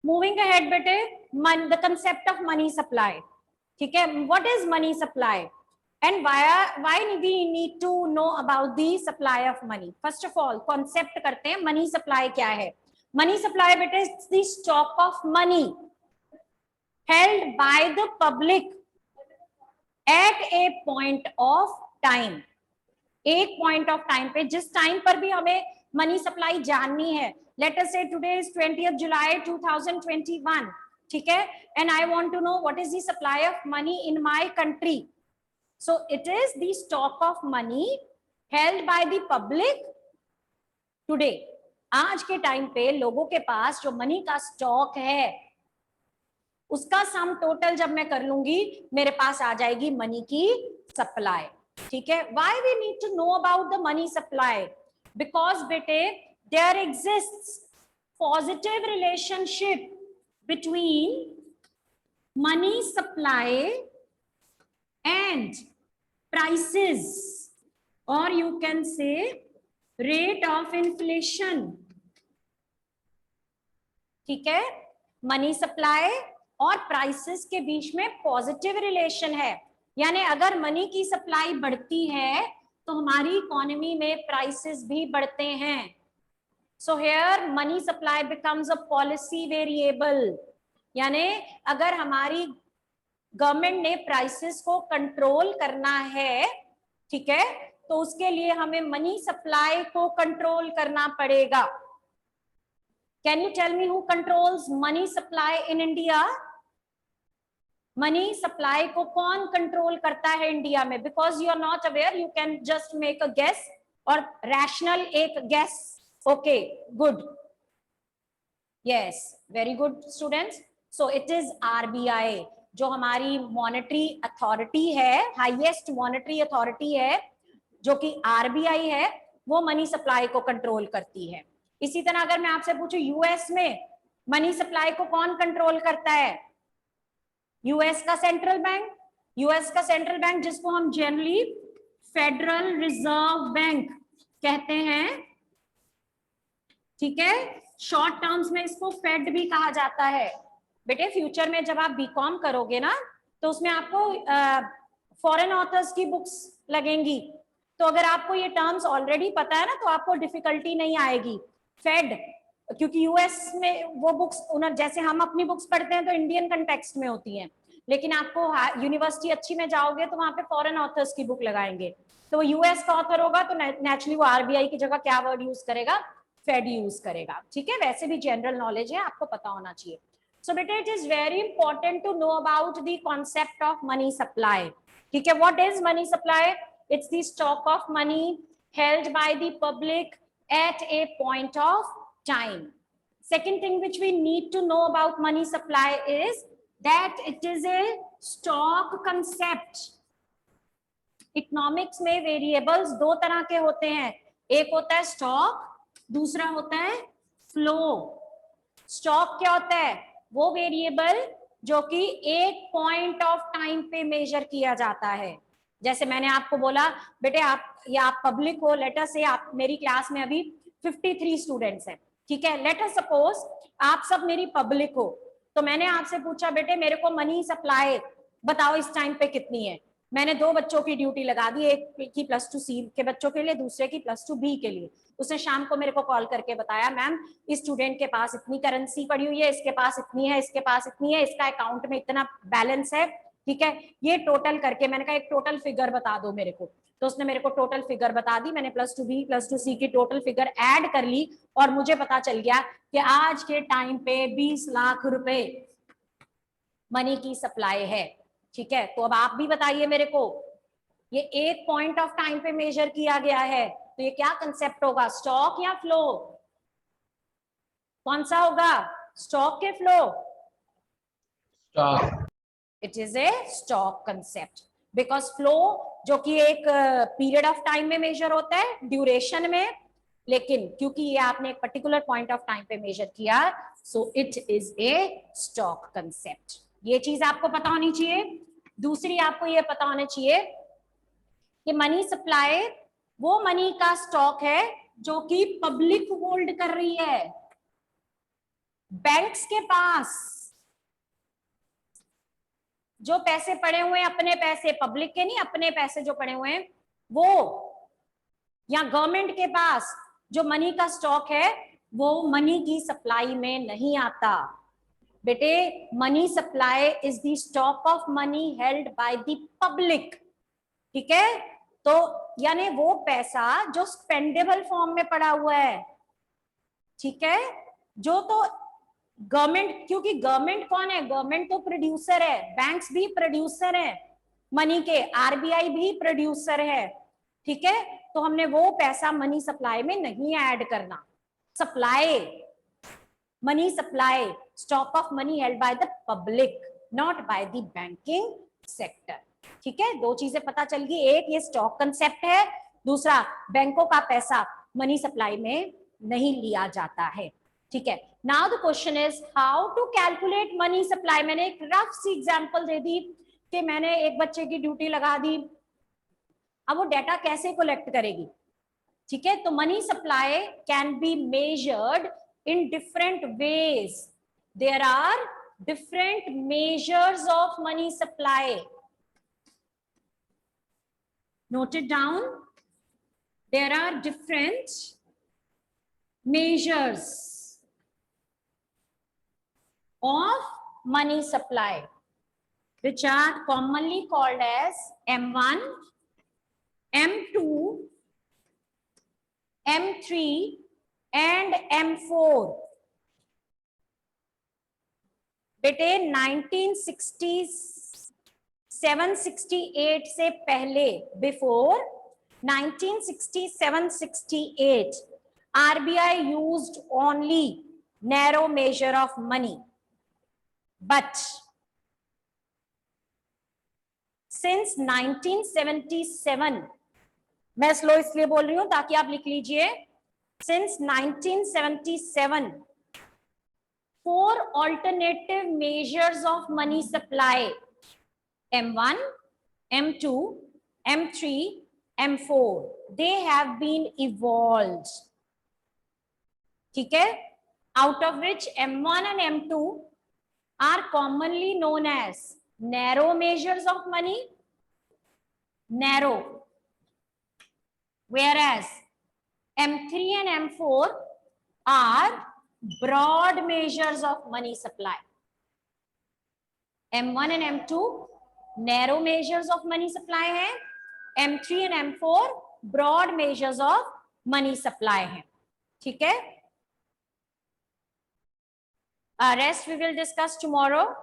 Moving ahead बेटे, the concept of money supply, ठीक है, what is money supply and why we need to know about the supply of money. First of all concept करते हैं, money supply क्या है। Money supply बेटे is the stock of money held by the public at a point of time। एक point of time पे, जिस time पर भी हमें मनी सप्लाई जाननी है, लेट अस से टुडे इज 20th जुलाई 2021, ठीक है, and I want to know what is the supply of money in my country. So it is the stock of money held by the public today. आज के time पे लोगों के पास जो money का stock है, उसका सम टोटल जब मैं कर लूंगी, मेरे पास आ जाएगी मनी की सप्लाई, ठीक है। Why we need to know about the money supply, because बेटे there exists positive relationship between money supply and prices, और you can say rate of inflation, ठीक है। मनी सप्लाई और प्राइसेस के बीच में पॉजिटिव रिलेशन है, यानी अगर मनी की सप्लाई बढ़ती है तो हमारी इकोनॉमी में प्राइसेस भी बढ़ते हैं। So here money supply becomes a policy variable, यानी अगर हमारी गवर्नमेंट ने प्राइसेस को कंट्रोल करना है, ठीक है, तो उसके लिए हमें मनी सप्लाई को कंट्रोल करना पड़ेगा। Can you tell me who controls money supply in India? Money supply को कौन कंट्रोल करता है इंडिया में? Because you are not aware, you can just make a guess, और रैशनल एक guess. Okay, good, yes, very good students. So it is RBI, जो हमारी monetary authority है, हाईएस्ट मॉनेटरी अथॉरिटी है, जो कि आरबीआई है, वो मनी सप्लाई को कंट्रोल करती है। इसी तरह अगर मैं आपसे पूछूं यूएस में मनी सप्लाई को कौन कंट्रोल करता है? यूएस का सेंट्रल बैंक, यूएस का सेंट्रल बैंक जिसको हम जनरली फेडरल रिजर्व बैंक कहते हैं, ठीक है, शॉर्ट टर्म्स में इसको फेड भी कहा जाता है। बेटे फ्यूचर में जब आप बीकॉम करोगे ना, तो उसमें आपको फॉरेन ऑथर्स की बुक्स लगेंगी, तो अगर आपको ये टर्म्स ऑलरेडी पता है ना, तो आपको डिफिकल्टी नहीं आएगी। फेड, क्योंकि यूएस में वो बुक्स, जैसे हम अपनी बुक्स पढ़ते हैं तो इंडियन कंटेक्स्ट में होती हैं, लेकिन आपको यूनिवर्सिटी अच्छी में जाओगे तो वहां पे फॉरेन ऑथर्स की बुक लगाएंगे, तो वो यूएस का ऑथर होगा तो नेचुरली वो आरबीआई की जगह क्या वर्ड यूज करेगा? फेड यूज करेगा, ठीक है। वैसे भी जनरल नॉलेज है, आपको पता होना चाहिए। सो बेटा it is very important to know about the concept of money supply, ठीक है। What is money supply? It's the stock of money held by the public at a point of time. Second thing which we need to know about money supply is that it is a stock concept. Economics में variables दो तरह के होते हैं, एक होता है stock, दूसरा होता है फ्लो। स्टॉक क्या होता है? वो वेरिएबल जो कि एक पॉइंट ऑफ टाइम पे मेजर किया जाता है। जैसे मैंने आपको बोला बेटे आप, या आप पब्लिक हो, लेट अस से आप मेरी क्लास में अभी 53 स्टूडेंट्स हैं, ठीक है, लेट अस सपोज आप सब मेरी पब्लिक हो, तो मैंने आपसे पूछा बेटे मेरे को मनी सप्लाई बताओ इस टाइम पे कितनी है। मैंने दो बच्चों की ड्यूटी लगा दी, एक की +2 सी के बच्चों के लिए, दूसरे की +2 बी के लिए। उसने शाम को मेरे को कॉल करके बताया मैम इस स्टूडेंट के पास इतनी करेंसी पड़ी हुई है, इसके पास इतनी है, इसके पास इतनी है, इसका अकाउंट में इतना बैलेंस है, ठीक है, ये टोटल करके। मैंने कहा एक टोटल फिगर बता दो मेरे को, तो उसने मेरे को टोटल फिगर बता दी। मैंने +2 बी +2 सी की टोटल फिगर ऐड कर ली और मुझे पता चल गया कि आज के टाइम पे 20 लाख रुपए मनी की सप्लाई है, ठीक है। तो अब आप भी बताइए मेरे को, ये एक पॉइंट ऑफ टाइम पे मेजर किया गया है, तो ये क्या कंसेप्ट होगा? स्टॉक या फ्लो? कौन सा होगा, स्टॉक के flow? Stock. It is a stock concept, because flow जो कि एक पीरियड ऑफ टाइम में मेजर होता है, ड्यूरेशन में, लेकिन क्योंकि ये आपने एक पर्टिकुलर पॉइंट ऑफ टाइम पे मेजर किया, सो it is a stock concept. ये चीज आपको पता होनी चाहिए। दूसरी आपको ये पता होना चाहिए कि मनी सप्लाई वो मनी का स्टॉक है जो कि पब्लिक होल्ड कर रही है। बैंक्स के पास जो पैसे पड़े हुए हैं, अपने पैसे, पब्लिक के नहीं, अपने पैसे जो पड़े हुए हैं वो, या गवर्नमेंट के पास जो मनी का स्टॉक है वो मनी की सप्लाई में नहीं आता बेटे। Money supply is the stock of money held by the public, ठीक है। तो यानी वो पैसा जो स्पेंडेबल फॉर्म में पड़ा हुआ है, ठीक है, जो तो गवर्नमेंट, क्योंकि गवर्नमेंट कौन है, गवर्नमेंट तो प्रोड्यूसर है, बैंक्स भी प्रोड्यूसर है मनी के, आरबीआई भी प्रोड्यूसर है, ठीक है। तो हमने वो पैसा मनी सप्लाई में नहीं ऐड करना। Supply, money supply, stock of money held by the public, not by the banking sector, ठीक है। दो चीजें पता चल गई, एक ये स्टॉक कंसेप्ट है, दूसरा बैंकों का पैसा मनी सप्लाई में नहीं लिया जाता है, ठीक है। Now the question is how to calculate money supply. मैंने एक रफ सी एग्जांपल दे दी कि मैंने एक बच्चे की ड्यूटी लगा दी, अब वो डेटा कैसे कलेक्ट करेगी, ठीक है। तो money supply can be measured in different ways. There are different measures of money supply. Note it down. There are different measures of money supply, which are commonly called as M1, M2, M3, and M4. बेटे 1967-68 से पहले, before 1967-68, RBI used only narrow measure of money, but since 1977, मैं slow इसलिए बोल रही हूं ताकि आप लिख लीजिए, since 1977, 4 alternative measures of money supply, M1, M2, M3, M4, they have been evolved, ठीक है, out of which M1 and M2 are commonly known as narrow measures of money, narrow, whereas M3 and M4 are broad measures of money supply. M1 and M2 narrow measures of money supply है, M3 and M4 broad measures of money supply है, ठीक है। Rest we will discuss tomorrow.